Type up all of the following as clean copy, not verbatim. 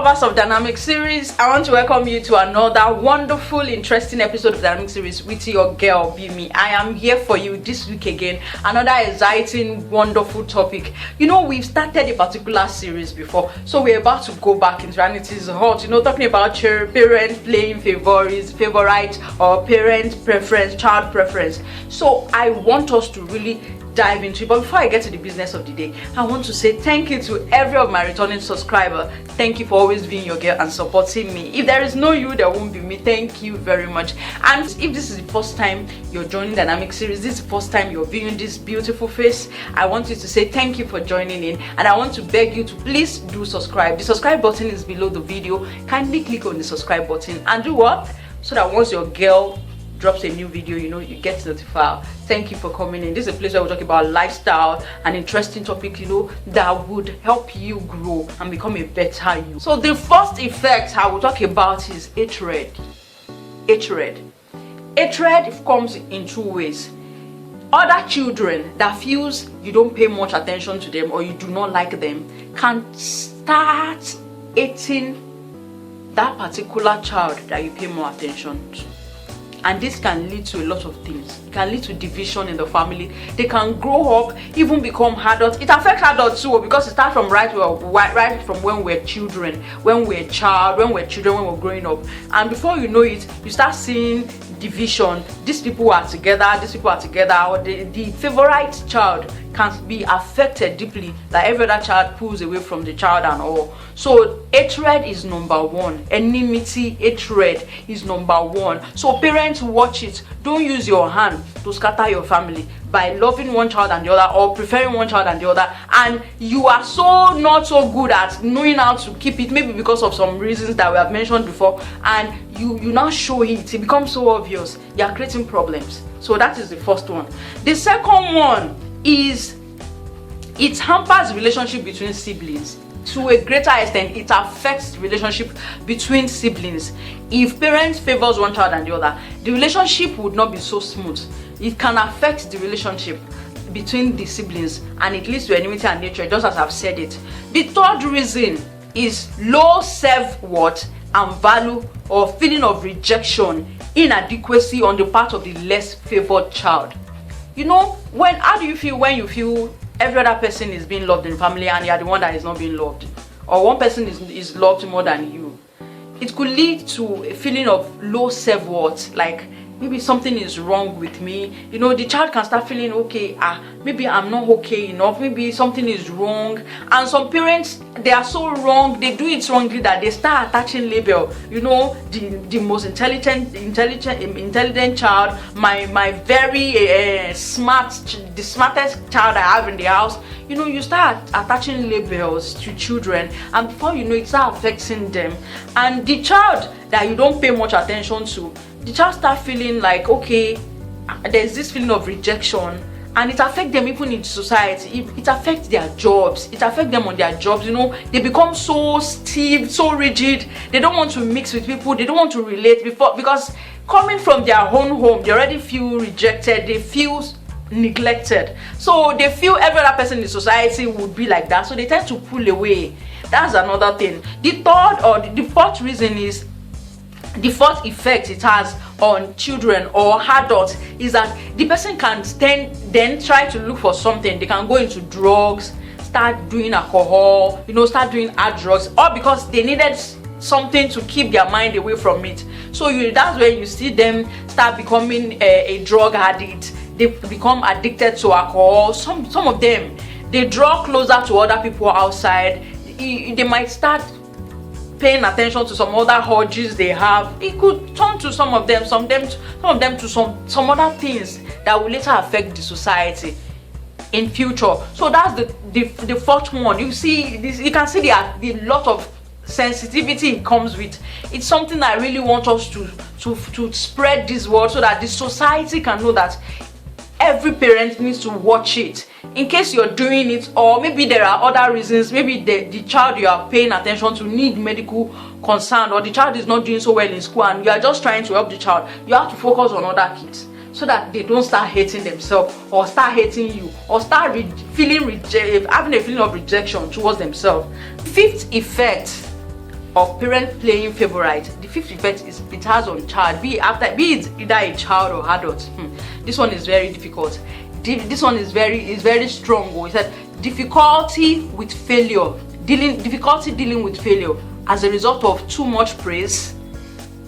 lovers of dynamic series, I want to welcome you to another wonderful, interesting episode of dynamic series with your girl Bimi. I am here for you this week again, another exciting, wonderful topic. You know, we've started a particular series before, so we're about to go back into it, and it is hot, you know, talking about your parent playing favorite or parent preference, child preference. So I want us to really dive into it. But before I get to the business of the day, I want to say thank you to every of my returning subscriber. Thank you for always being your girl and supporting me. If there is no you, there won't be me. Thank you very much. And if this is the first time you're joining dynamic series, this is the first time you're viewing this beautiful face, I want you to say thank you for joining in, and I want to beg you to please do subscribe. The subscribe button is below the video. Kindly click on the subscribe button and do what? So that once your girl drops a new video, you know, you get notified. Thank you for coming in. This is a place where we talk about lifestyle and interesting topics, you know, that would help you grow and become a better you. So the first effect I will talk about is hatred. Hatred comes in two ways. Other children that feels you don't pay much attention to them or you do not like them can start hating that particular child that you pay more attention to. And this can lead to a lot of things. It can lead to division in the family. They can grow up, even become adults. It affects adults too, because it starts from right from when we're children, when we're growing up. And before you know it, you start seeing division. These people are together, or the favorite child can be affected deeply, like every other child pulls away from the child and all. So hatred is number one. Enmity, hatred is number one. So parents, watch it. Don't use your hand to scatter your family by loving one child and the other, or preferring one child and the other, and you are so not so good at knowing how to keep it, maybe because of some reasons that we have mentioned before, and you now show it becomes so obvious. You are creating problems. So that is the first one. The second one is it hampers relationship between siblings. To a greater extent, it affects the relationship between siblings. If parents favors one child and the other, the relationship would not be so smooth. It can affect the relationship between the siblings, and it leads to enmity and hatred, just as I've said it. The third reason is low self-worth and value, or feeling of rejection, inadequacy on the part of the less favored child. You know, how do you feel when you feel every other person is being loved in the family and you are the one that is not being loved, or one person is loved more than you? It could lead to a feeling of low self-worth, like maybe something is wrong with me. You know, the child can start feeling, okay, maybe I'm not okay enough, maybe something is wrong. And some parents, they are so wrong, they do it wrongly, that they start attaching label. You know, the most intelligent child, my very the smartest child I have in the house. You know, you start attaching labels to children, and before you know it, start affecting them. And the child that you don't pay much attention to, the child start feeling like, okay, there's this feeling of rejection, and it affects them even in society. It affects their jobs. It affects them on their jobs. You know, they become so stiff, so rigid. They don't want to mix with people. They don't want to relate because coming from their own home, they already feel rejected. They feel neglected. So they feel every other person in society would be like that. So they tend to pull away. That's another thing. The third or the fourth reason is, the fourth effect it has on children or adults is that the person can then try to look for something. They can go into drugs, start doing alcohol, you know, start doing hard drugs, or because they needed something to keep their mind away from it. So that's where you see them start becoming a drug addict. They become addicted to alcohol. Some of them, they draw closer to other people outside. They might start paying attention to some other urges they have. It could turn to some of them to some other things that will later affect the society in future. So that's the fourth one. You see this, you can see the lot of sensitivity it comes with. It's something I really want us to spread this word, so that the society can know that every parent needs to watch it. In case you're doing it, or maybe there are other reasons, maybe the child you are paying attention to need medical concern, or the child is not doing so well in school and you are just trying to help the child, you have to focus on other kids so that they don't start hating themselves or start hating you or start having a feeling of rejection towards themselves. Fifth effect of parent playing favorite, the fifth effect is it has on child, be it either a child or adult. This one is very difficult. This one is very strong. It said difficulty dealing with failure as a result of too much praise,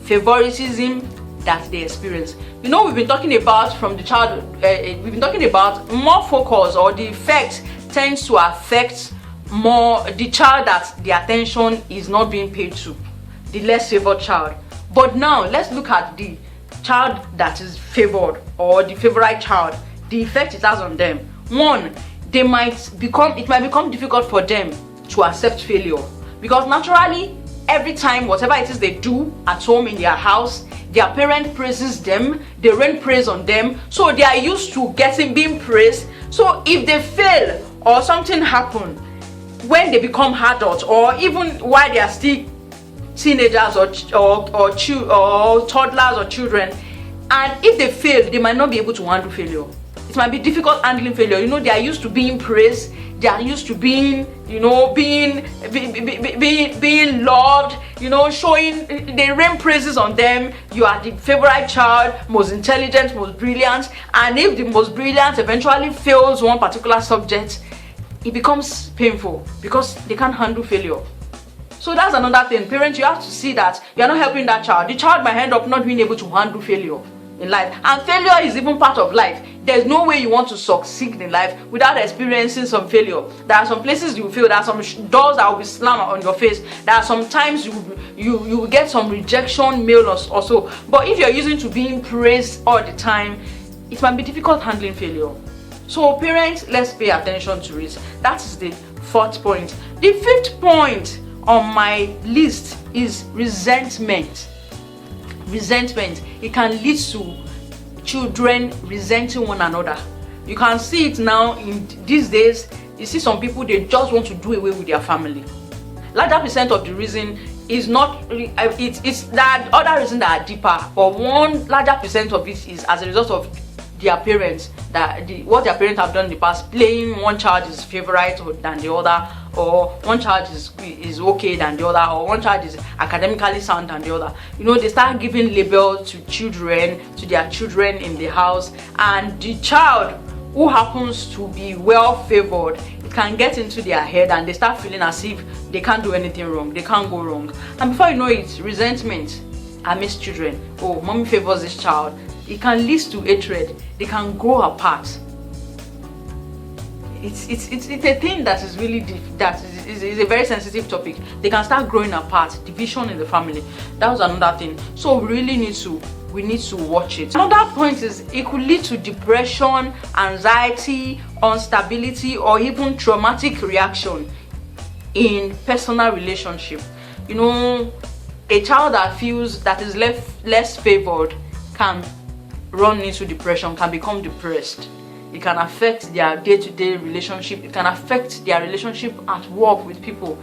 favoritism that they experience. We've been talking about from the child. We've been talking about more focus, or the effect tends to affect more the child that the attention is not being paid to, the less favored child. But now let's look at the child that is favored, or the favorite child. The effect it has on them. One, it might become difficult for them to accept failure, because naturally every time whatever it is they do at home in their house, their parent praises them, they rain praise on them, so they are used to being praised. So if they fail or something happen when they become adults, or even while they are still teenagers or toddlers or children, and if they fail, they might not be able to handle failure. It might be difficult handling failure. They are used to being praised, they are used to being loved, showing, they rain praises on them. You are the favorite child, most intelligent, most brilliant, and if the most brilliant eventually fails one particular subject, it becomes painful because they can't handle failure. So that's another thing. Parents, you have to see that you're not helping that child. The child might end up not being able to handle failure in life, and failure is even part of life. There's no way you want to succeed in life without experiencing some failure. There are some places you will fail, there are some doors that will be slammed on your face, there are some times you will get some rejection mail or so. But if you're used to being praised all the time, it might be difficult handling failure. So parents, let's pay attention to it. That is the fourth point. The fifth point on my list is resentment. It can lead to children resenting one another. You can see it now in these days. You see some people, they just want to do away with their family. Larger percent of the reason is not it's that other reason that are deeper, but one larger percent of it is as a result of their parents, what their parents have done in the past, playing one child is favorite than the other, or one child is okay than the other, or one child is academically sound than the other. They start giving labels to their children in the house, and the child who happens to be well favored, it can get into their head and they start feeling as if they can't do anything wrong, they can't go wrong, and before you know it, resentment amidst children. Oh, mommy favors this child. It can lead to hatred. They can grow apart. It's a thing that is really deep, that is a very sensitive topic. They can start growing apart, division in the family. That was another thing. So we really need to watch it. Another point is it could lead to depression, anxiety, instability, or even traumatic reaction in personal relationship. A child that feels that is less favored can run into depression, can become depressed. It can affect their day-to-day relationship. It can affect their relationship at work with people.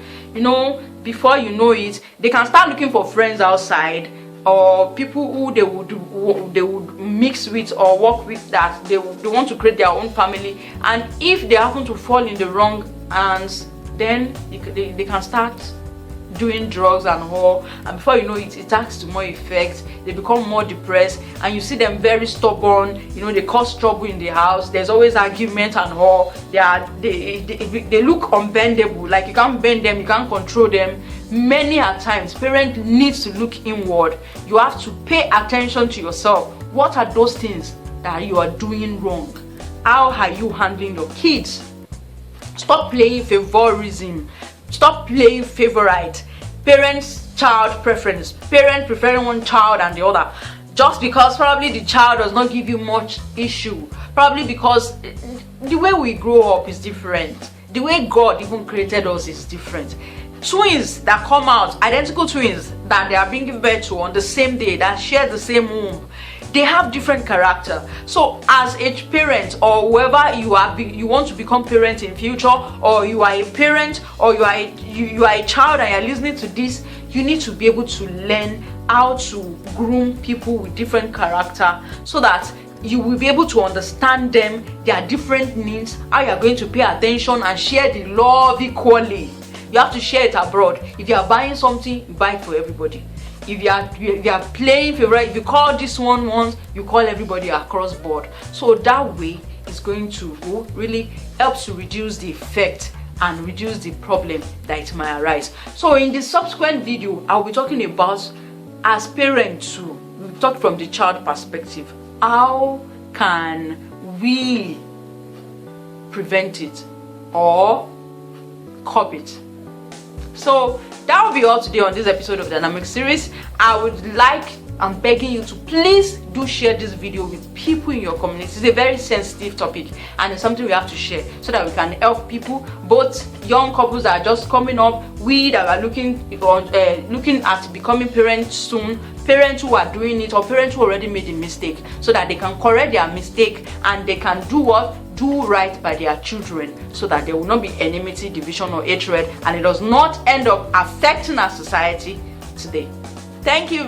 Before you know it, they can start looking for friends outside, or people who they would mix with or work with, that they want to create their own family. And if they happen to fall in the wrong hands, then they can start doing drugs and all, and before you know it, it acts to more effect. They become more depressed, and you see them very stubborn. They cause trouble in the house. There's always argument and all. They look unbendable, like you can't bend them, you can't control them. Many a times, parents need to look inward. You have to pay attention to yourself. What are those things that you are doing wrong? How are you handling your kids? Stop playing favoritism. Stop playing favorite. Parents' child preference. Parent preferring one child and the other, just because probably the child does not give you much issue. Probably because the way we grow up is different. The way God even created us is different. Twins that come out, identical twins that they are being given birth to on the same day, that share the same womb, they have different character. So as a parent, or whoever you are, you want to become parent in future, or you are a parent, or you are a child and you're listening to this, you need to be able to learn how to groom people with different character, so that you will be able to understand them, their different needs, how you are going to pay attention and share the love equally. You have to share it abroad. If you are buying something, you buy it for everybody. If you are playing favorite, if you call this one once, you call everybody across board. So that way it's going to really help to reduce the effect and reduce the problem that it might arise. So in the subsequent video, I'll be talking about, as parents too, we talk from the child perspective. How can we prevent it or curb it? So that will be all today on this episode of the Dynamic series. I'm begging you to please do share this video with people in your community. It's a very sensitive topic and it's something we have to share so that we can help people, both young couples that are just coming up, we that are looking at becoming parents soon, parents who are doing it, or parents who already made a mistake, so that they can correct their mistake and they can do right by their children, so that there will not be enmity, division, or hatred, and it does not end up affecting our society today. Thank you.